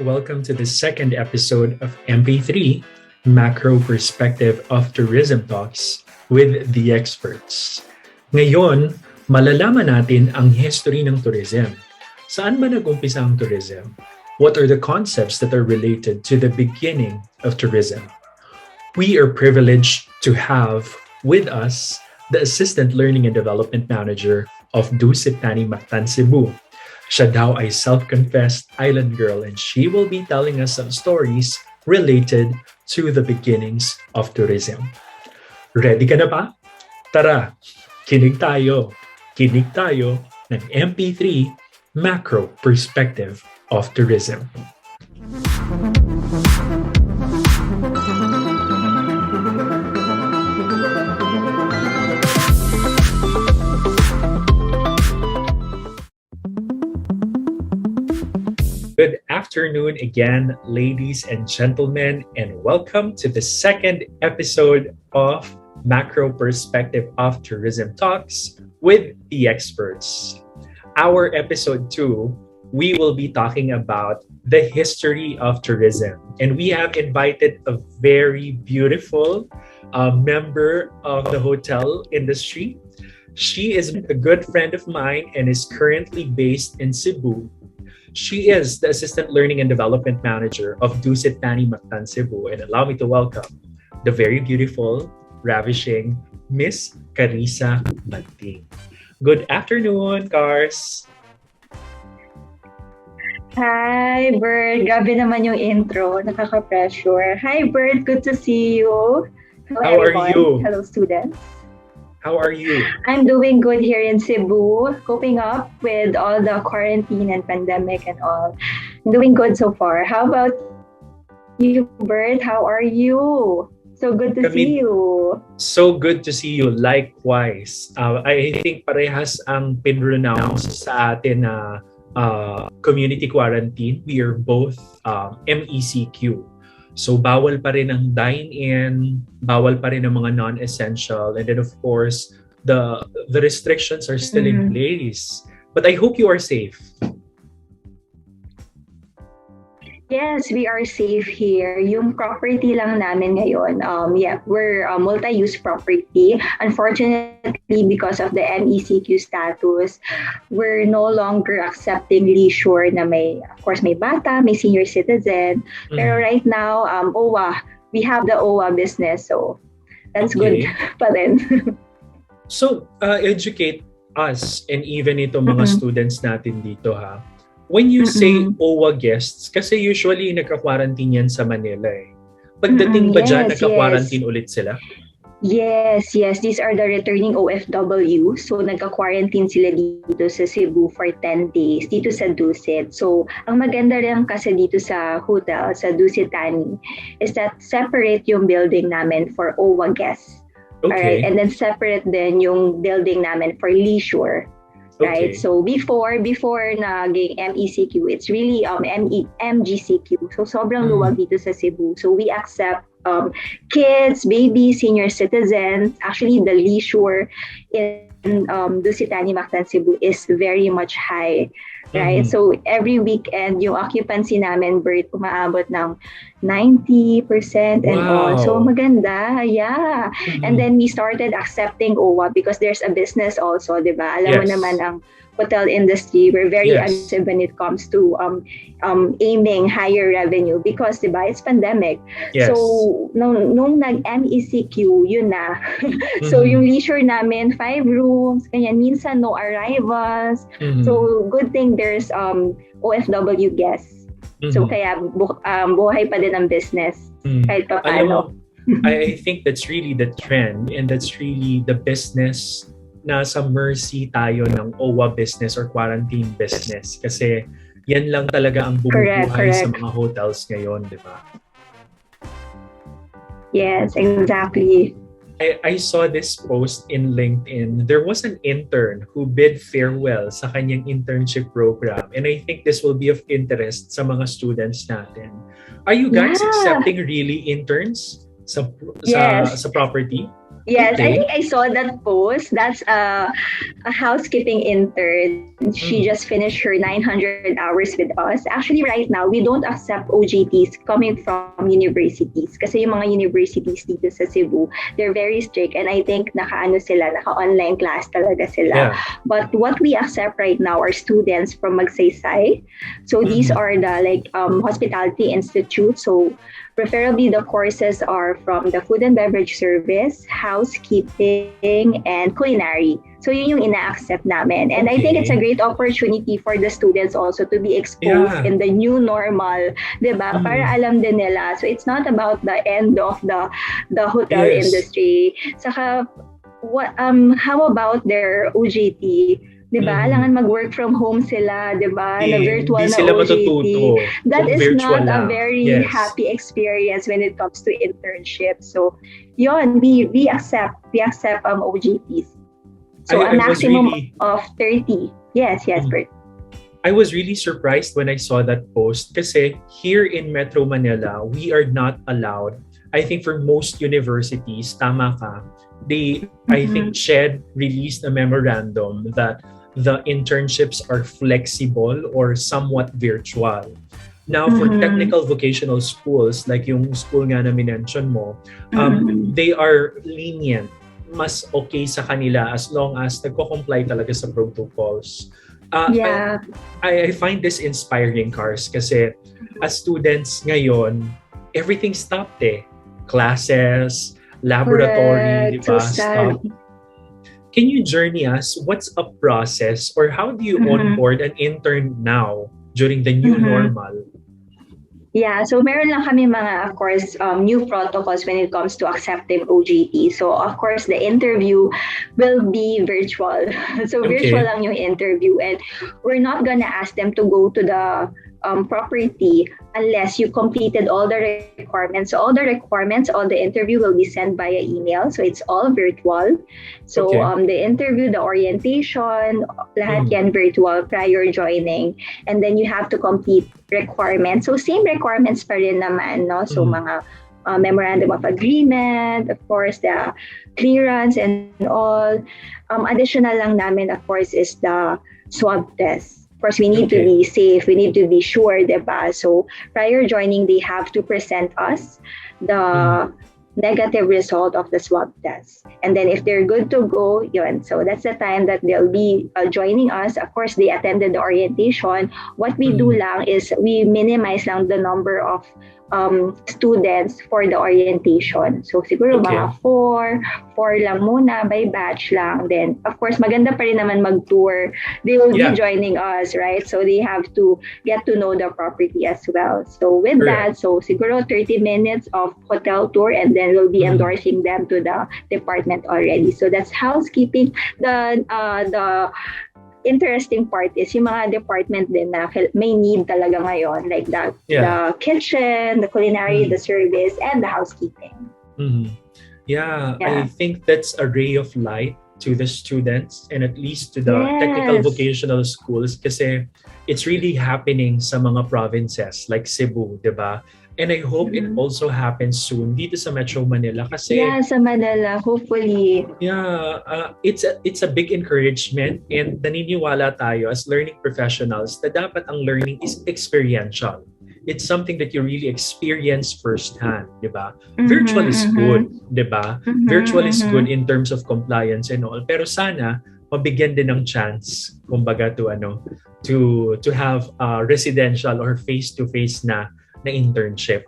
Welcome to the second episode of MP3, Macro Perspective of Tourism Talks with the Experts. Ngayon, malalaman natin ang history ng tourism. Saan ba nag-umpisa ang tourism? What are the concepts that are related to the beginning of tourism? We are privileged to have with us the Assistant Learning and Development Manager of Dusit, Thani, Mactan, Cebu. Siya daw ay self-confessed island girl and she will be telling us some stories related to the beginnings of tourism. Ready ka na ba? Tara, kinig tayo ng MP3 Macro Perspective of Tourism. Good afternoon again, ladies and gentlemen, and welcome to the second episode of Macro Perspective of Tourism Talks with the Experts. Our episode 2, we will be talking about the history of tourism, and we have invited a very beautiful member of the hotel industry. She is a good friend of mine and is currently based in Cebu. She is the Assistant Learning and Development Manager of Dusit, Thani, Mactan, Cebu. And allow me to welcome the very beautiful, ravishing Miss Carriessa Banting. Good afternoon, Cars. Hi, Bert. Grabe naman yung intro. Nakaka-pressure. Hi, Bert. Good to see you. Hello, How everyone. are you? Hello, students. How are you? I'm doing good here in Cebu, coping up with all the quarantine and pandemic and all. I'm doing good so far. How about you, Bert? How are you? So good to see you. So good to see you. Likewise. I think parehas ang pinronounce sa atin na community quarantine. We are both MECQ. So bawal pa rin ang dine-in, bawal pa rin ang mga non-essential, and then of course, the restrictions are still in place. But I hope you are safe. Yes, we are safe here. Yung property lang namin ngayon, we're a multi-use property. Unfortunately, because of the MECQ status, we're no longer accepting leisure na may, of course, may bata, may senior citizen. Pero right now, OWA, we have the OWA business, so that's good pa rin. So, educate us and even ito mga students natin dito ha. When you say OWA guests, kasi usually nagka-quarantine yan sa Manila eh. Pagdating ba dyan, nagka-quarantine ulit sila? Yes. These are the returning OFW. So, nagka-quarantine sila dito sa Cebu for 10 days, dito sa Dusit. So, ang maganda rin kasi dito sa hotel, sa Dusit Thani, is that separate yung building namin for OWA guests. Okay. Alright? And then separate din yung building namin for leisure. Right? Okay. So before naging MECQ, it's really MGCQ. So sobrang luwag dito sa Cebu. So we accept kids, babies, senior citizens. Actually, the leisure in Dusit, Thani, Mactan, Cebu is very much high. Right? So every weekend, yung occupancy namin, Bert, umaabot ng 90% and all. So maganda, yeah. And then we started accepting OWA because there's a business also, di ba? Alam mo naman ang hotel industry, we're very aggressive when it comes to aiming higher revenue because, di ba, it's pandemic. Yes. So, nung nag-MECQ, yun na. So, yung leisure namin, 5 rooms, ganyan, minsan no arrivals. So, good thing there's OFW guests. So, kaya buhay pa din ang business kahit pa paano. I think that's really the trend and that's really the business nasa mercy tayo ng OWA business or quarantine business kasi yan lang talaga ang bumubuhay sa mga hotels ngayon, di ba? Yes, exactly. I saw this post in LinkedIn. There was an intern who bid farewell sa kanyang internship program, and I think this will be of interest sa mga students natin. Are you guys accepting really interns sa property? Yes, okay. I think I saw that post. That's a housekeeping intern. She just finished her 900 hours with us. Actually, right now, we don't accept OJTs coming from universities. Kasi yung mga universities dito sa Cebu, they're very strict. And I think naka-online class talaga sila. Yeah. But what we accept right now are students from Magsaysay. So these are the hospitality institute. So preferably, the courses are from the food and beverage service, housekeeping, and culinary. So yun yung ina-accept namin. And I think it's a great opportunity for the students also to be exposed in the new normal, diba? Para alam din nila. So it's not about the end of the hotel industry. Saka, how about their OJT? Diba? Alangan mag-work from home sila, diba? Na virtual na OJT. That is not a very happy experience when it comes to internship. So, yun, we accept OJTs. So, a maximum of 30. Yes, Bert. I was really surprised when I saw that post kasi here in Metro Manila, we are not allowed. I think for most universities, tama ka, I think SHED released a memorandum that the internships are flexible or somewhat virtual. Now, for technical vocational schools, like yung school nga na minention mo, they are lenient. Mas okay sa kanila as long as nagko-comply talaga sa protocols. I find this inspiring, Cars, kasi as students ngayon, everything stopped Classes, laboratory, diba? Stop. Can you journey us? What's a process or how do you onboard an intern now during the new normal? Yeah, so meron lang kami mga, of course, new protocols when it comes to accepting OJT. So, of course, the interview will be virtual. So, virtual lang yung interview. And we're not gonna ask them to go to the property unless you completed all the requirements. So all the interview will be sent via email. So it's all virtual. So the interview, the orientation, lahat yan virtual prior joining. And then you have to complete requirements. So same requirements pa rin naman, no? So mga memorandum of agreement, of course, the clearance and all. Additional lang namin, of course, is the swab test. Of course, we need to be safe. We need to be sure, diba? So prior joining, they have to present us the negative result of the swab test. And then if they're good to go, yun. So that's the time that they'll be joining us. Of course, they attended the orientation. What we do lang is we minimize lang the number of students for the orientation. So siguro mga 4 lang muna by batch lang. Then of course maganda pa rin naman mag-tour. They will be joining us, right? So they have to get to know the property as well. So with that, so siguro 30 minutes of hotel tour and then we'll be endorsing them to the department already. So that's housekeeping. The interesting part is yung mga department din na may need talaga ngayon, like the kitchen, the culinary, the service, and the housekeeping. I think that's a ray of light to the students and at least to the technical vocational schools kasi it's really happening sa mga provinces like Cebu, diba? And I hope it also happens soon dito sa Metro Manila kasi sa Manila, hopefully. It's a big encouragement and naniniwala tayo as learning professionals na dapat ang learning is experiential. It's something that you really experience firsthand, di ba? Virtual is good, di ba? Virtual is good in terms of compliance and all. Pero sana mabigyan din ng chance kumbaga to have residential or face-to-face na internship,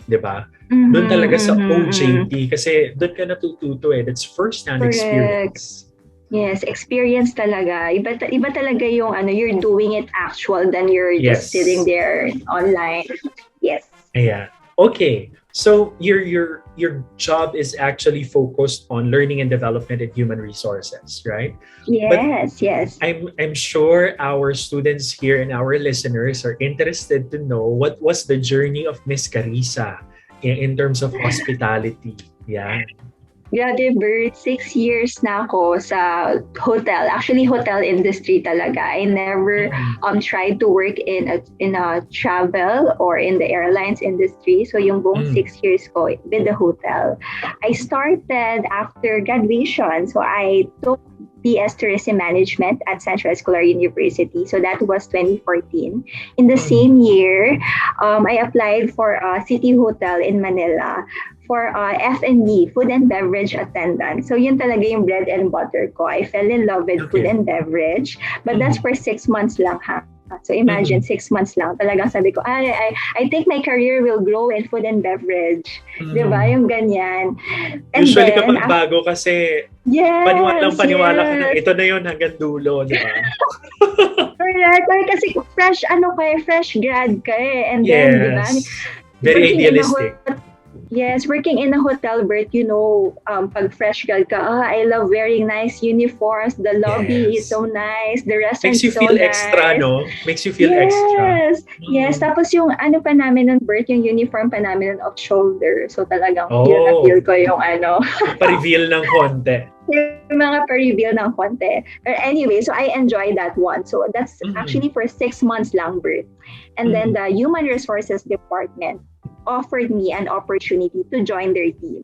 'di ba? Doon talaga sa OJT kasi doon ka natututo that's first-hand experience. Yes, experience talaga. Iba talaga yung you're doing it actual than you're just sitting there online. Yes. Ayan. Okay. So your job is actually focused on learning and development and human resources, right? But Yes. I'm sure our students here and our listeners are interested to know what was the journey of Miss Carissa in terms of hospitality. Yeah. Grabe, Bert, 6 years na ako sa hotel. Actually, hotel industry talaga. I never Mm. tried to work in a travel or in the airlines industry. So yung buong Mm. 6 years ko with the hotel. I started after graduation. So I took BS Tourism Management at Central Escolar University. So that was 2014. In the Mm. same year, I applied for a city hotel in Manila for F&B, food and beverage attendant. So yun talaga yung bread and butter ko. I fell in love with food Okay. and beverage, but that's for 6 months lang ha. So imagine 6 months lang. Talagang sabi ko, I think my career will grow in food and beverage. Diba? Yung ganyan. And Usually then, kapag bago kasi yes, paniwala ka na yes. ito na yun hanggang dulo, di ba? Correct. Or kasi fresh grad ka eh. And then, di ba? Yes. Very Working in a idealistic. Yes, working in a hotel, Bert, pag fresh grad ka, I love wearing nice uniforms. The lobby is Yes. so nice. The restaurant Makes you is so feel nice. extra, no? Makes you feel extra. Yes. Tapos yung ano pa namin nun, Bert, yung uniform pa namin nun off shoulder. So talagang Oh. feel na feel ko yung ano. Pa-reveal ng konti. yung mga pa-reveal ng konti. But anyway, so I enjoy that one. So that's actually for 6 months lang, Bert. And then the Human Resources Department offered me an opportunity to join their team.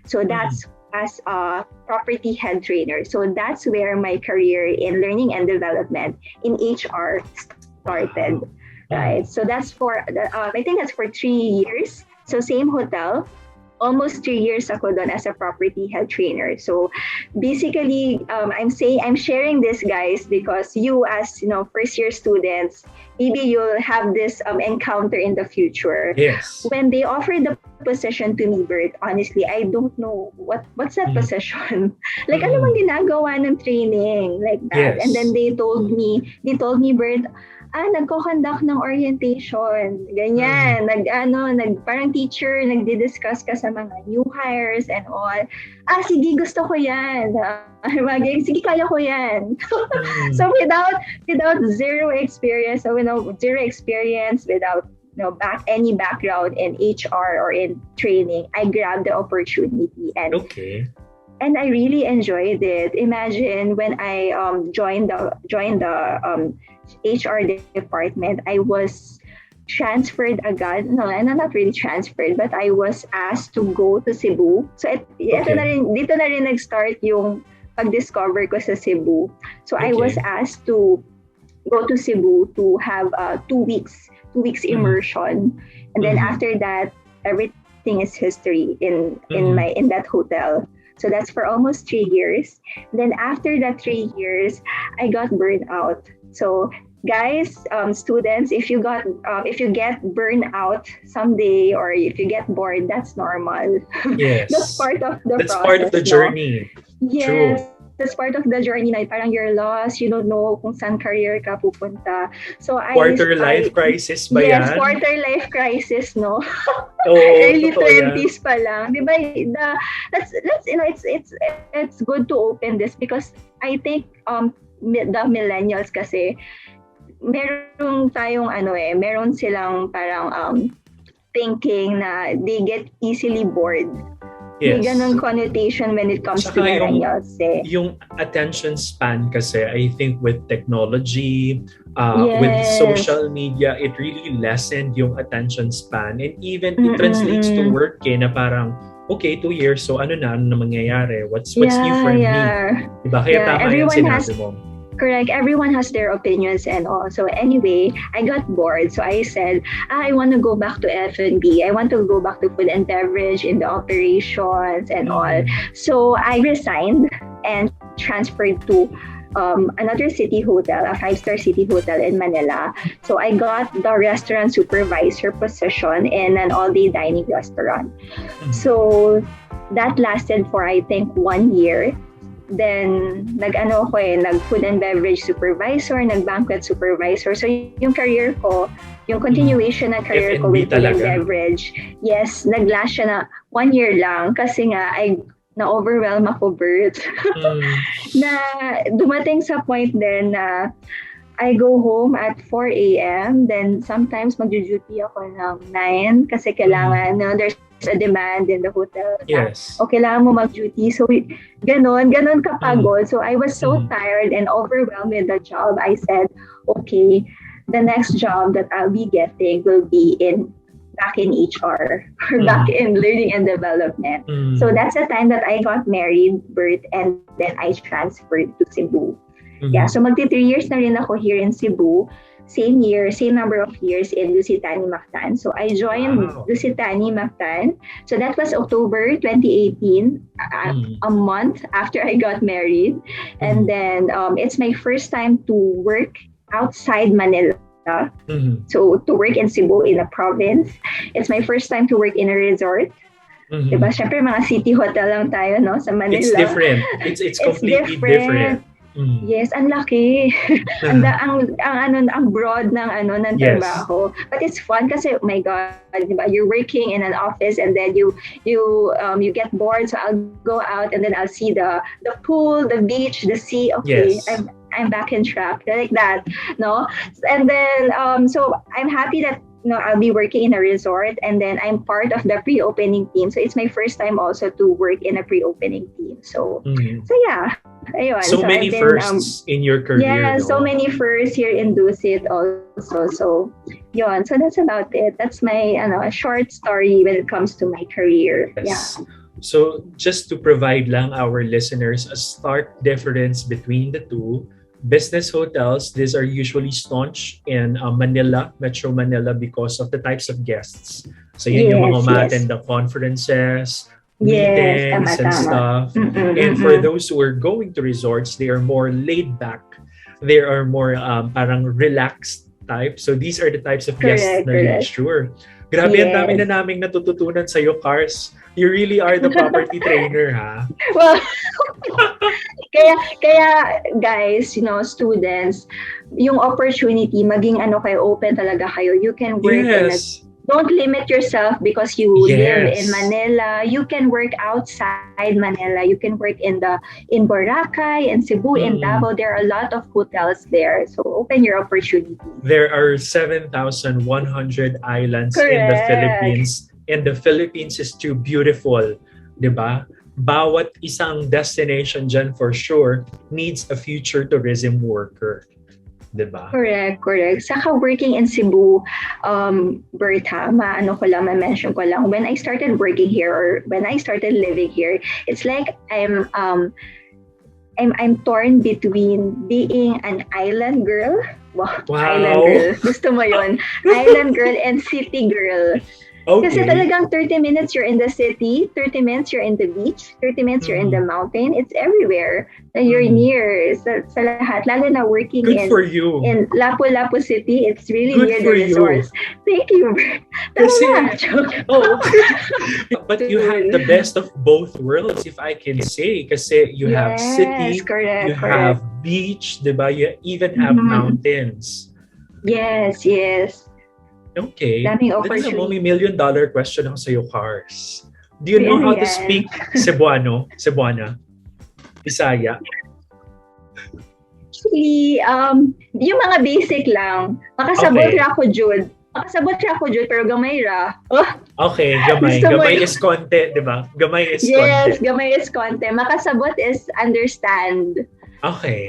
So that's as a property head trainer. So that's where my career in learning and development in HR started. Right. So that's I think that's for 3 years. So same hotel. Almost 3 years ako doon as a property head trainer. So basically, I'm sharing this, guys, because you as first year students, maybe you'll have this encounter in the future. Yes. When they offered the position to me, Bert, honestly, I don't know what's that position. Like ano bang ginagawa ng training like that? Yes. And then they told me, Bert, nagko-conduct ng orientation. Ganyan. Parang teacher, nagdi-discuss ka sa mga new hires and all. Sige, gusto ko yan. Sige, kaya ko yan. So without zero experience, without any background in HR or in training, I grabbed the opportunity and I really enjoyed it. Imagine when I joined the HR department, I was transferred agad. No, not really transferred, but I was asked to go to Cebu. So dito na rin nag-start yung pag-discover ko sa Cebu. So I was asked to go to Cebu to have 2 weeks immersion, and then after that, everything is history in that hotel. So that's for almost 3 years. Then after that 3 years, I got burned out. So guys, students, if you get burned out someday or if you get bored, that's normal. Yes. That's part of the process. That's part of the journey. Yes. True. That's part of the journey na parang you're lost, you don't know kung saan career ka pupunta. So Quarter life crisis ba yan? Yes, quarter life crisis, no? Early 20s pa lang. Di ba? It's good to open this because I think the millennials kasi meron silang parang thinking na they get easily bored. Yes. May ganun connotation when it comes to millennials. Yung attention span kasi, I think with technology, with social media, it really lessened yung attention span. And even it translates to work na parang, okay, 2 years, so ano na mangyayari? What's new for me? Diba? Kaya tama yung sinabi mo. Correct. Everyone has their opinions and all. So anyway, I got bored. So I said, I want to go back to F&B. I want to go back to food and beverage in the operations and all. So I resigned and transferred to another city hotel, a 5-star city hotel in Manila. So I got the restaurant supervisor position in an all-day dining restaurant. So that lasted for, I think, 1 year. Then, nag-food and beverage supervisor, nag-banquet supervisor. So, yung career ko, yung continuation ng career ko F&B with food and talaga. beverage, yes, nag-last siya na 1 year lang kasi nga, na-overwhelm ako, Bert. Na dumating sa point din na I go home at 4 a.m. Then sometimes magjo-duty ako ng 9 kasi kailangan, there's a demand in the hotel. Yes. O kailangan mo mag-duty. So, ganon kapagod. So, I was so tired and overwhelmed with the job. I said, okay, the next job that I'll be getting will be back in HR or back in learning and development. So, that's the time that I got married, Bert, and then I transferred to Cebu. Yeah, so magti 3 years na rin ako here in Cebu. Same number of years in Dusit, Thani, Mactan. So I joined Dusit, Thani, Mactan. So that was October 2018, a month after I got married. And then it's my first time to work outside Manila. So to work in Cebu, in a province. It's my first time to work in a resort. Diba? Syempre mga city hotel lang tayo, no, sa Manila. It's different. It's completely different. Yes, ang laki. ang broad ng trabaho. But it's fun kasi, oh my God, diba? You're working in an office and then you get bored, so I'll go out and then I'll see the pool, the beach, the sea. Okay, yes. I'm back in track, like that, no? And then so I'm happy that I'll be working in a resort, and then I'm part of the pre-opening team. So it's my first time also to work in a pre-opening team. So yeah. Ayun. So many firsts in your career. Yeah, so many firsts here in Dusit also. So yun. So that's about it. That's my a short story when it comes to my career. Yes. Yeah. So just to provide lang our listeners a stark difference between the two. Business hotels, these are usually staunch in Manila, Metro Manila, because of the types of guests. So yun yung mga umattend ng conferences, meetings and stuff. And for those who are going to resorts, they are more laid back. They are more parang relaxed type. So these are the types of guests na really sure. Grabe, ang dami na naming natututunan sa'yo, Cars. You really are the property trainer, ha? Well, kaya guys, students, yung opportunity, maging open talaga kayo. You can work don't limit yourself because you live in Manila. You can work outside Manila. You can work in Boracay, in Cebu, in Davao. There are a lot of hotels there. So open your opportunity. There are 7,100 islands in the Philippines. And the Philippines is too beautiful, diba? Bawat isang destination dyan for sure needs a future tourism worker. Diba? Correct. Saka working in Cebu, Berta, ma-mention ko lang, when I started working here or when I started living here, it's like I'm torn between being an island girl. Wow. Island girl. Gusto mo yun? Island girl and city girl. Okay. Kasi talagang 30 minutes you're in the city, 30 minutes you're in the beach, 30 minutes you're in the mountain. It's everywhere. You're near sa lahat. Lalo na working in Lapu-Lapu City. It's really near the resorts. Thank you. But you have the best of both worlds, if I can say. Kasi you have city, you have beach, diba? You even have mountains. Yes. Okay. Daming This is a $1 million question ako sa'yo, Cars. Do you know how to speak Cebuana? Bisaya? Actually, yung mga basic lang. Makasabot ra ako, Jude. Pero gamay ra. Okay, gamay. Gamay is konti, di ba? Gamay is konti. Yes, gamay is konti. Makasabot is understand. Okay.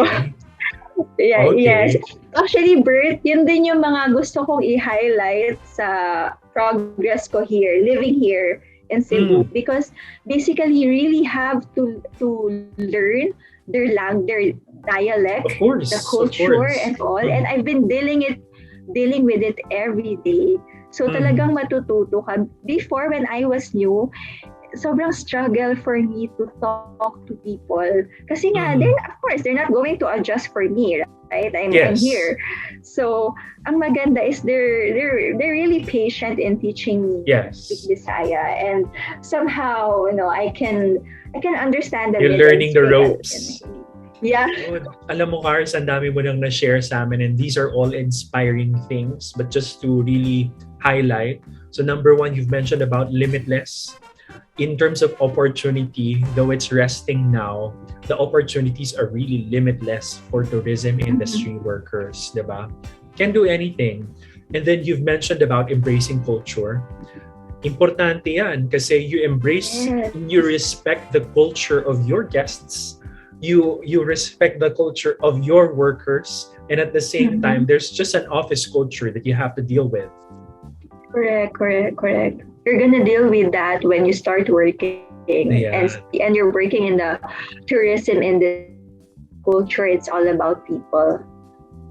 Yeah, okay. Yes. Actually, Bert, yun din yung mga gusto kong i-highlight sa progress ko here, living here in Cebu. Because basically, you really have to learn their dialect, of course, the culture, and all. And I've been dealing with it every day. So talagang matututo ka. Before, when I was new, sobrang struggle for me to talk to people. Kasi nga, of course, they're not going to adjust for me. right? I'm Yes. here. So, ang maganda is they're really patient in teaching me speak Yes. Bisaya, and somehow, I can understand a You're little, learning the speak a ropes. little. Yeah. Good. Alam mo, Cars, ang dami mo nang na-share sa amin, and these are all inspiring things. But just to really highlight, so number one, you've mentioned about limitless. In terms of opportunity, though it's resting now, the opportunities are really limitless for tourism industry workers, diba? Can do anything. And then you've mentioned about embracing culture. Importante yan kasi you embrace, Yes. you respect the culture of your guests. You respect the culture of your workers, and at the same time, there's just an office culture that you have to deal with. Correct. You're gonna deal with that when you start working, Yeah. and you're working in the tourism industry. Culture, it's all about people.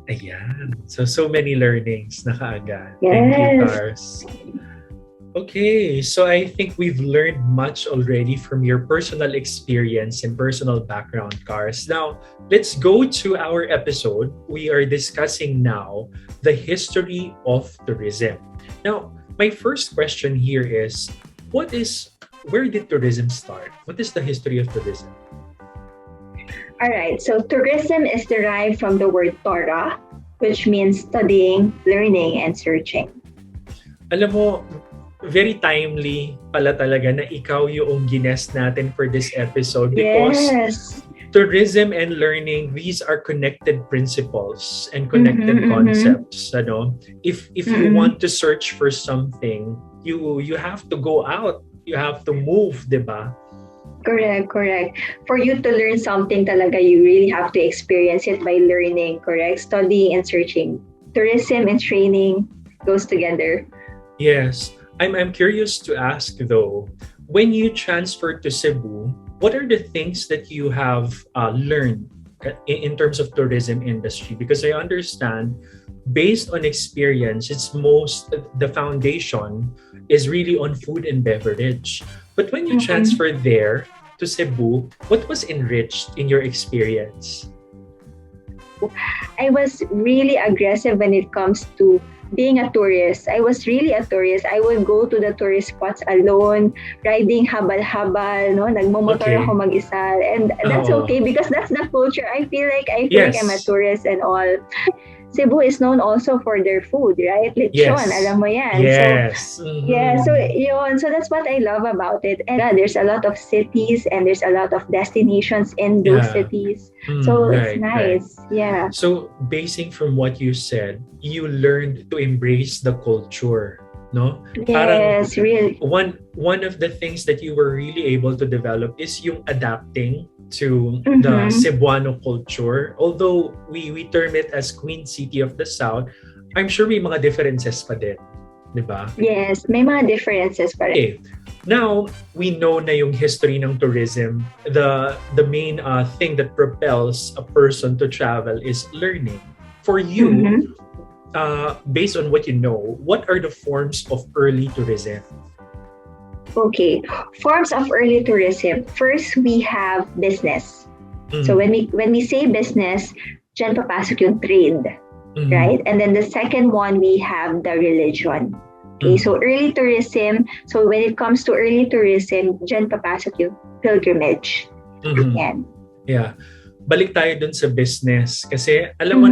Ayan. So many learnings na kaagad. Thank you, Yes. Cars. Okay, so I think we've learned much already from your personal experience and personal background, Cars. Now, let's go to our episode. We are discussing now the history of tourism. Now, my first question here is, where did tourism start? What is the history of tourism? All right. So tourism is derived from the word Torah, which means studying, learning, and searching. Alam mo, very timely pala talaga na ikaw yung guest natin for this episode because Yes. tourism and learning, these are connected principles and connected concepts. Ano? If you want to search for something, you have to go out. You have to move, di ba? Correct. For you to learn something talaga, you really have to experience it by learning, correct? Studying and searching. Tourism and training goes together. Yes. I'm curious to ask though, when you transferred to Cebu, what are the things that you have learned in terms of tourism industry? Because I understand, based on experience, the foundation is really on food and beverage. But when you transferred there to Cebu, what was enriched in your experience? I was really aggressive when it comes to being a tourist. I was really a tourist. I would go to the tourist spots alone, riding habal-habal, no? Nagmomotor Okay. ako mag-isa. And that's Oo. okay because that's the culture. I feel like Yes. I'm a tourist and all. Cebu is known also for their food, right? Lechon, Yes. alam mo yan. Yes. So yun. So that's what I love about it. And there's a lot of cities and there's a lot of destinations in those Yeah. cities. So it's Right. nice. Yeah. So, basing from what you said, you learned to embrace the culture, no? Yes, really. One of the things that you were really able to develop is yung adapting to the Cebuano culture. Although we term it as Queen City of the South, I'm sure may mga differences pa din, di ba? Yes, may mga differences pa rin. Okay. Now, we know na yung history ng tourism, the main thing that propels a person to travel is learning. For you, based on what you know, what are the forms of early tourism? Okay, forms of early tourism. First, we have business. So when we say business, dyan papasok yung trade, right? And then the second one, we have the religion. Okay, so early tourism. So when it comes to early tourism, dyan papasok yung pilgrimage. Yan. Yeah. Balik tayo dun sa business. Kasi alam mo,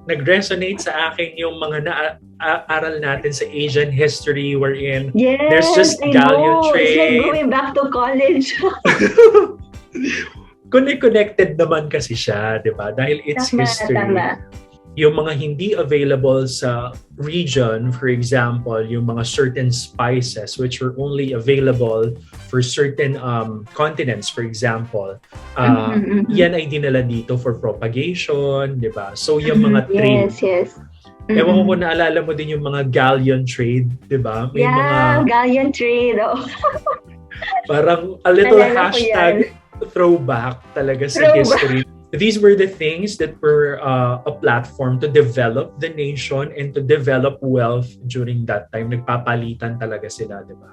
nag-resonate sa akin yung mga na-aral natin sa Asian history wherein there's just galleon trade. It's like going back to college. Connected naman kasi siya, di ba? Dahil it's history. Tama. Yung mga hindi available sa region, for example, yung mga certain spices which were only available for certain continents, for example, yan ay dinala dito for propagation, di ba? So yung mga trade. Yes. Ewan ko kung naalala mo din yung mga galleon trade, di ba? May mga galleon trade. Oh. Parang a little hashtag throwback talaga sa history. These were the things that were a platform to develop the nation and to develop wealth during that time. Nagpapalitan talaga sila, di ba?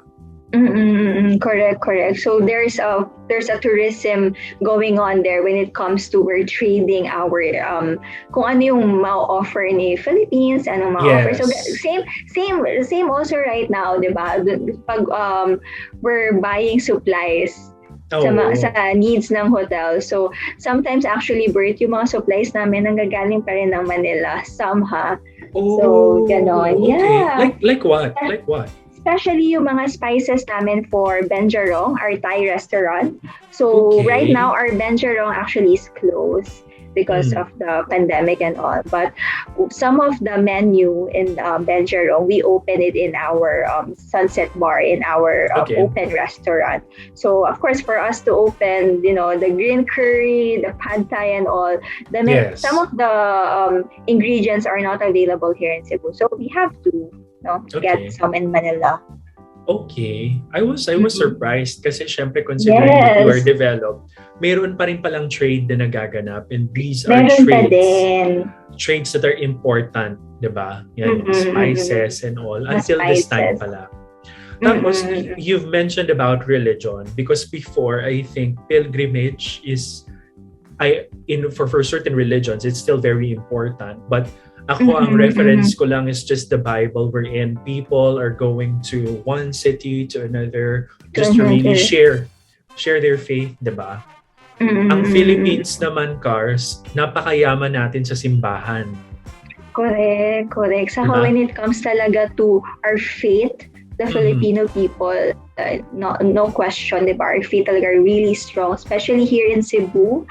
Correct. So there's a tourism going on there when it comes to we're trading our kung ano yung ma-offer ni Philippines, ano ma-offer. So Yes. same also right now, 'di ba? Pag we're buying supplies sa Oo. needs ng hotel. So sometimes actually Bert, yung mga supplies namin nanggagaling pa rin ng Manila somehow. So ganon. Oh, okay. Yeah. Like what? Like what? Especially yung mga spices namin for Benjarong, our Thai restaurant. So right now, Okay. our Benjarong actually is closed because Mm. of the pandemic and all. But some of the menu in Benjarong, we open it in our Sunset Bar, in our Okay. open restaurant. So of course, for us to open, the green curry, the pad thai and all, some Yes. of the ingredients are not available here in Cebu. So we have to get Okay. some in Manila. Okay. I was Mm-mm. surprised kasi syempre considering that you are Yes, developed, meron pa rin palang trade na nagaganap, and these are meron pa trades din. trades that are important, 'di ba? Yan, Mm-mm. spices and all Mga until this time spices. pala. Tapos Mm-mm. you've mentioned about religion because before I think pilgrimage is I in for certain religions it's still very important, but ako ang Mm-mm. reference ko lang is just the Bible wherein people are going to one city to another just to really Mm-mm. share their faith, 'di ba? Ang Mm-mm. Philippines naman, Cars, napakayaman natin sa simbahan, Correct. 'di Saka ba? when it comes talaga to our faith, the Mhm. Filipino people, no question, di ba? Our faith talaga are really strong, especially here in Cebu.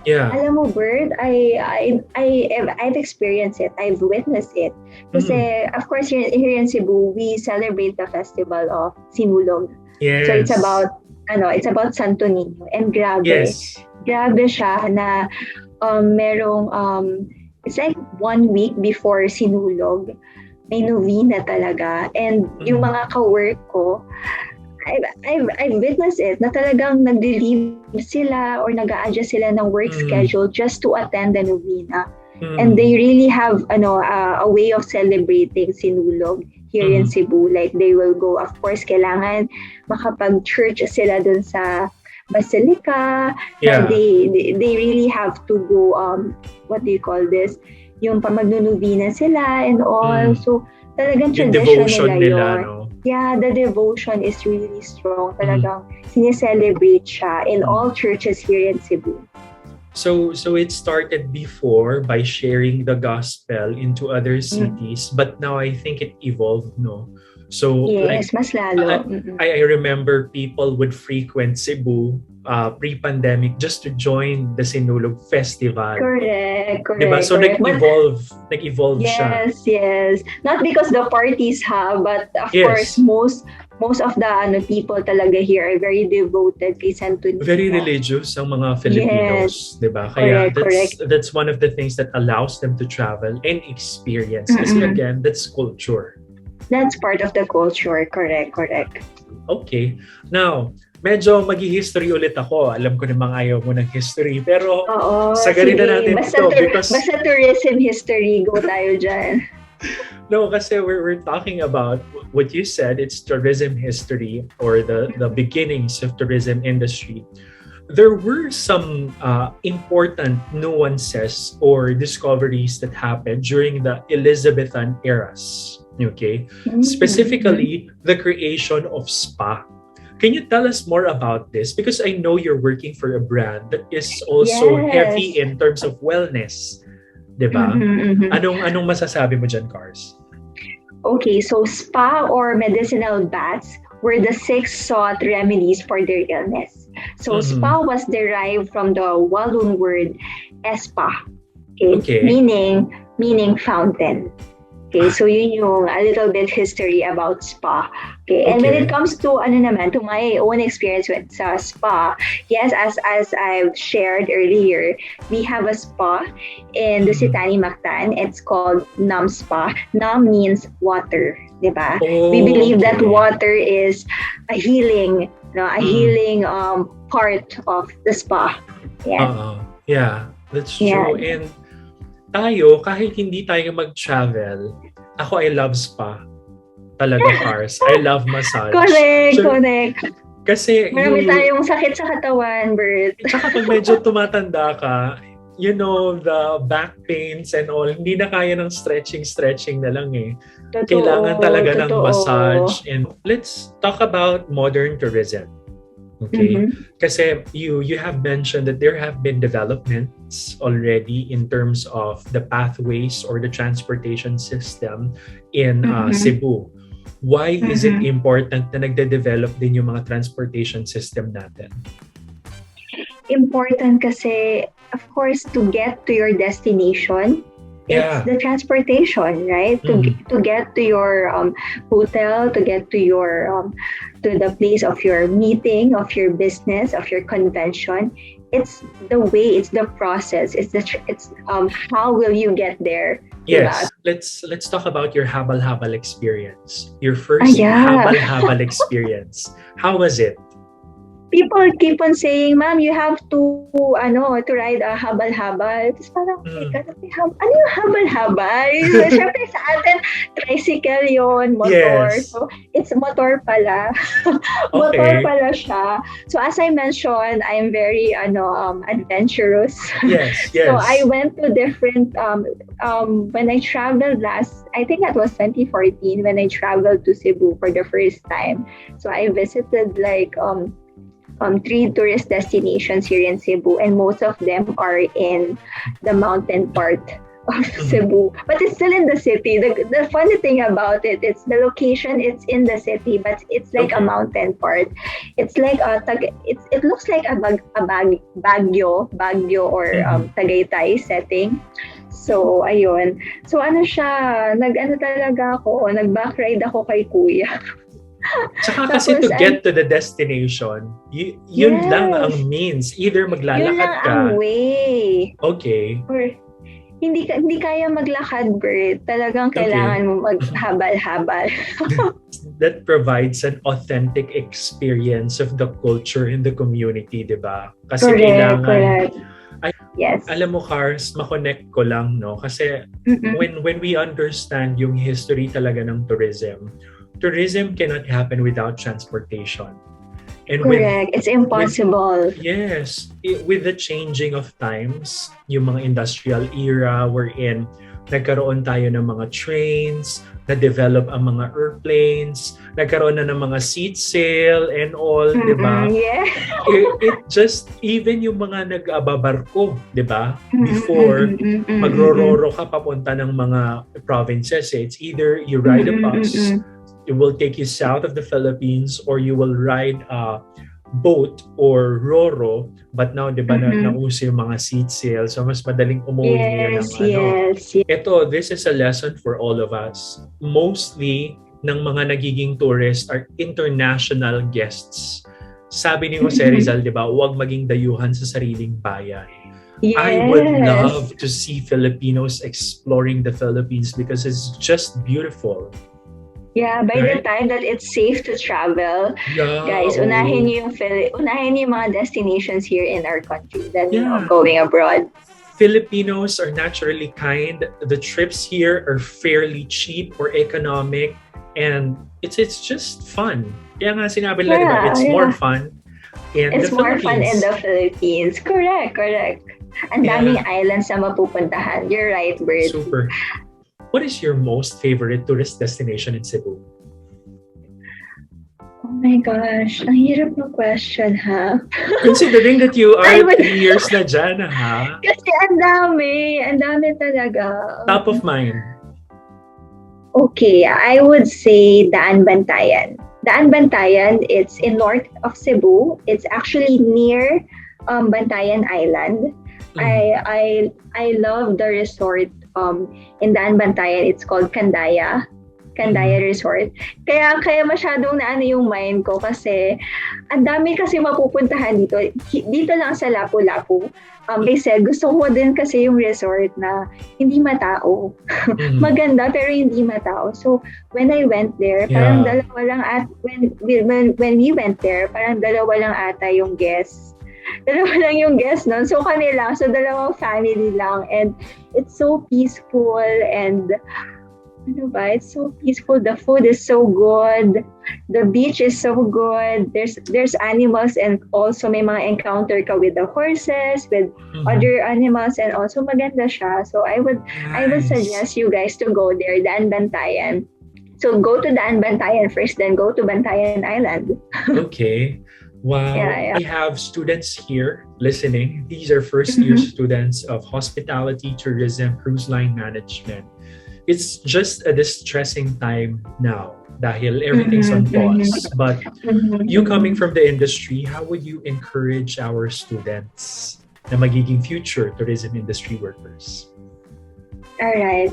Yeah. Alam mo, Bert, I've experienced it. I've witnessed it. Mhm. Kasi, of course, here in Cebu, we celebrate the festival of Sinulog. So, Yes. it's about Santo Niño. And Yes. grabe siya na merong, it's like 1 week before Sinulog, may novena talaga. And yung Mhm. mga ka-work ko, I've witnessed it na talagang nag-leave sila or nag-a-adjust sila ng work Mhm. schedule just to attend the novena. And Mhm. they really have a way of celebrating Sinulog here in Mhm. Cebu. Like they will go, of course, kailangan makapag-church sila dun sa Basilica, na Yeah. they really have to go, what do you call this? Yung pamagnunovena sila and all. Mm. So, talagang Yung tradition devotion nila nila, yon. no? Yeah, the devotion is really strong. Mm. Talagang sineselebrate siya in Mm. all churches here in Cebu. So it started before by sharing the gospel into other Mm. cities, but now I think it evolved, no? So like Yes, mas lalo. I, I remember people would frequent Cebu pre-pandemic just to join the Sinulog Festival. Diba? So But nag-evolve siya. yes. Not because the parties have, but of course, Yes. most of the people talaga here are very devoted kay Santo Very Niño. religious ang mga Yes, Filipinos, 'di ba? Kaya correct. that's one of the things that allows them to travel and experience. Kasi Mm-mm. again, that's culture. That's part of the culture. Correct. Okay. Now, medyo mag-history ulit ako. Alam ko namang ayaw mo ng history, pero Oo, sagarin na sige. natin ito because Basta tourism history, go tayo dyan. no, kasi we're talking about what you said, it's tourism history or the beginnings of tourism industry. There were some important nuances or discoveries that happened during the Elizabethan eras. Okay, specifically the creation of spa. Can you tell us more about this? Because I know you're working for a brand that is also Yes. heavy in terms of wellness, 'di ba? Anong masasabi mo dyan, Cars? Okay, so spa or medicinal baths were the 6 sought remedies for their illness. So spa was derived from the Walloon word espa, Okay. meaning fountain. Okay, so yun yung a little bit history about spa. Okay, and when it Okay. comes to to my own experience with spa, yes, as I've shared earlier, we have a spa in Dusit, Mactan. It's called Nam Spa. Nam means water, di ba? We believe that Okay. water is a healing, healing part of the spa. Yeah. Yeah, that's Yeah. true. And tayo, kahit hindi tayo mag-travel, ako I love spa. talaga, Cars. I love massage. Correct, So, correct. kasi Marami tayong sakit sa katawan, Bert. tsaka pag medyo tumatanda ka, the back pains and all, hindi na kaya ng stretching na lang eh. Kailangan talaga ng massage. And let's talk about modern tourism. Okay? Kasi you have mentioned that there have been developments already in terms of the pathways or the transportation system in Cebu. Why is it important na nagde-develop din yung mga transportation system natin? Important kasi, of course, to get to your destination, it's the transportation, right? To get to your hotel, to get to your to the place of your meeting, of your business, of your convention. It's the way, it's the process, it's how will you get there? Yes, let's talk about your habal-habal experience. Your first habal-habal experience. How was it? People keep on saying, "Ma'am, you have to ride a habal-habal." Tapos parang, ano yung habal-habal? Siyempre sa atin, tricycle yon, motor. Yes. So, it's motor pala. Motor pala siya. So, as I mentioned, I'm very, adventurous. Yes. So, I went to different, when I traveled I think that was 2014, when I traveled to Cebu for the first time. So, I visited 3 tourist destinations here in Cebu, and most of them are in the mountain part of Cebu. But it's still in the city. The funny thing about it, it's the location, it's in the city, but it's like a mountain part. It's like it looks like a Baguio or Tagaytay setting. So, ayun. So, nag-back ride ako kay kuya. Tsaka kasi to get to the destination, yun lang ang means. Either maglalakad yun lang ka. ang way. Okay. Or hindi kaya maglakad, Bert. Talagang kailangan mo maghabal-habal. That provides an authentic experience of the culture in the community, di ba? Kasi correct. Yes. Alam mo, Cars, makonect ko lang, no? Kasi when we understand yung history talaga ng tourism cannot happen without transportation. And correct. It's impossible. Yes. With the changing of times, yung mga industrial era we're in, nagkaroon tayo ng mga trains, na-develop ang mga airplanes, nagkaroon na ng mga seat sail and all, di ba? Yeah. It just, even yung mga nag-ababarko, di ba? Before, magrororo ka papunta ng mga provinces. It's either you ride a bus, it will take you south of the Philippines, or you will ride a boat or roro, but now di ba nauso yung mga seat sail, so mas madaling umuwi ngayon ng Ito, this is a lesson for all of us. Mostly ng mga nagiging tourists are international guests. Sabi ni Jose Rizal, di ba, huwag maging dayuhan sa sariling bayan. Yes. I would love to see Filipinos exploring the Philippines because it's just beautiful. Yeah, by the time that it's safe to travel, guys, unahin niyo yung mga destinations here in our country than going abroad. Filipinos are naturally kind. The trips here are fairly cheap or economic, and it's just fun. Kaya nga sinabi nila, diba, it's more fun in it's the more Philippines. Fun in the Philippines. Correct. Ang daming islands na mapupuntahan. You're right, Bert. Super. What is your most favorite tourist destination in Cebu? Oh my gosh, ang hirap ng question, ha? Considering that you are 3 years na dyan, ha? Kasi ang dami talaga. Top of mind. Okay, I would say Derain-Banting. Derain-Banting, it's in north of Cebu. It's actually near Bantayan Island. I love the resort in Derain-Banting. It's called Candaya Resort. Kaya masyadong na yung mind ko kasi ang dami kasi mapupuntahan dito. Dito lang sa Lapu-Lapu. Kasi gusto ko din kasi yung resort na hindi matao. Maganda pero hindi matao. So when I went there, parang dalawa lang when we went there, parang dalawa lang ata yung guests. Dalawa lang yung guests nun. So kami lang. So dalawang family lang. And it's so peaceful and Ano ba? It's so peaceful. The food is so good. The beach is so good. There's animals and also may mga encounter ka with the horses, with Mhm. other animals and also maganda siya. So I would Nice. suggest you guys to go there, Daan-Bantayan. So go to Daan-Bantayan first, then go to Bantayan Island. Okay. Yeah, Wow. yeah. We have students here listening. These are first year Mhm. students of hospitality, tourism, cruise line management. It's just a distressing time now dahil everything's Mhm, on mhm, pause. But mhm, you coming mhm. from the industry, how would you encourage our students na magiging future tourism industry workers? All right.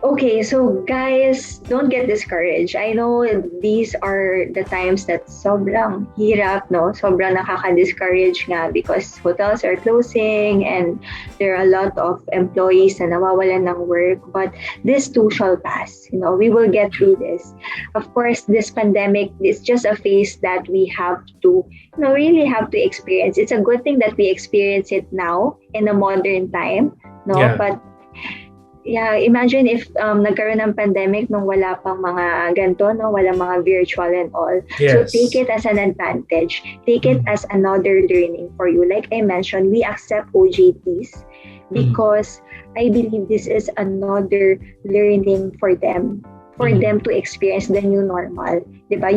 Okay, so guys, don't get discouraged. I know these are the times that sobrang hirap, no? Sobrang nakaka-discourage nga because hotels are closing and there are a lot of employees na nawawalan ng work. But this too shall pass. We will get through this. Of course, this pandemic is just a phase that we have to, really have to experience. It's a good thing that we experience it now in a modern time, no? Yeah. But yeah, imagine if nagkaroon ng pandemic nung wala pang mga ganito, no? Wala mga virtual and all. So take Yes. it as an advantage. Take it Mm. as another learning for you. Like I mentioned, we accept OJTs Mm. because I believe this is another learning for Mm. them to experience the new normal. Diba?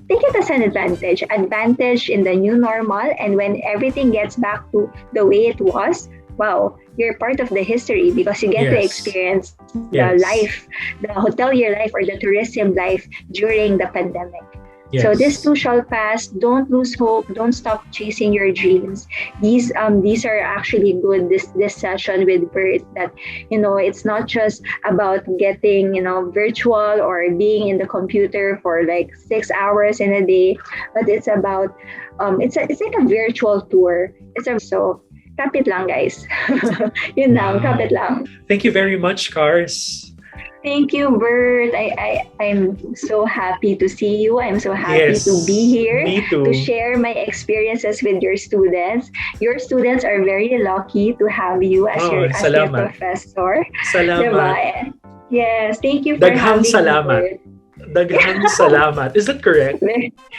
Take it as an advantage. Advantage in the new normal, and when everything gets back to the way it was, wow, you're part of the history because you get to Yes. experience the Yes. life, the hotelier life or the tourism life during the pandemic. So this Yes. too shall pass. Don't lose hope. Don't stop chasing your dreams. These are actually good. This session with Bert, that it's not just about getting virtual or being in the computer for like 6 hours in a day, but it's about it's like a virtual tour. So kapit lang guys. Yun lang, kapit Wow. lang. Thank you very much, Cars. Thank you, Bert. I'm so happy to see you. I'm so happy to be Yes. here Me to too. share my experiences with your students. Your students are very lucky to have you as Oh, their salamat. professor. Salamat. Diba? Yes, thank you for Daghang having me, salamat. Bert. Daghang salamat. Is that correct?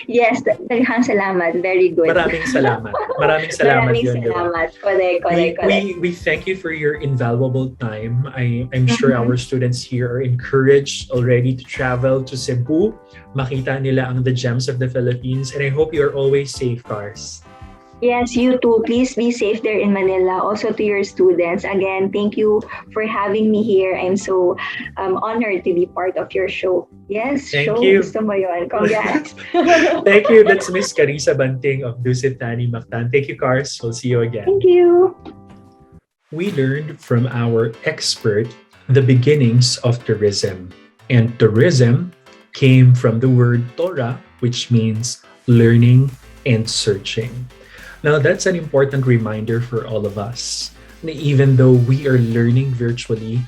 Yes, daghang salamat. Very good. Maraming salamat. Maraming salamat Maraming yun, di ba? salamat. Correct, correct, We, correct. we, we thank you for your invaluable time. I'm sure Mhm. our students here are encouraged already to travel to Cebu. Makita nila ang the gems of the Philippines. And I hope you are always safe, Cars. Yes, you too. Please be safe there in Manila. Also to your students. Again, thank you for having me here. I'm so honored to be part of your show. Yes, Thank show. you. Gusto mo yun. Congrats. Thank you. That's Miss Carriessa-Banting of Dusit, Thani, Mactan. Thank you, Cars. We'll see you again. Thank you. We learned from our expert the beginnings of tourism. And tourism came from the word Torah, which means learning and searching. Now, that's an important reminder for all of us. Even though we are learning virtually,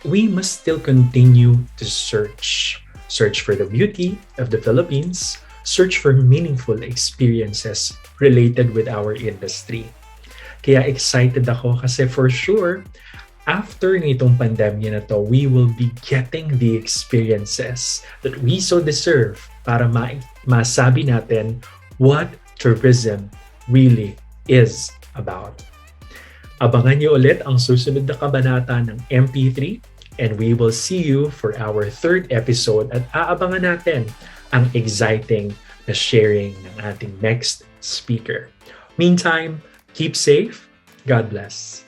we must still continue to search. Search for the beauty of the Philippines, search for meaningful experiences related with our industry. Kaya excited ako kasi for sure, after nitong pandemya na to, we will be getting the experiences that we so deserve para masabi natin what tourism really is about. Abangan niyo ulit ang susunod na kabanata ng MP3 and we will see you for our third episode at aabangan natin ang exciting na sharing ng ating next speaker. Meantime, keep safe. God bless.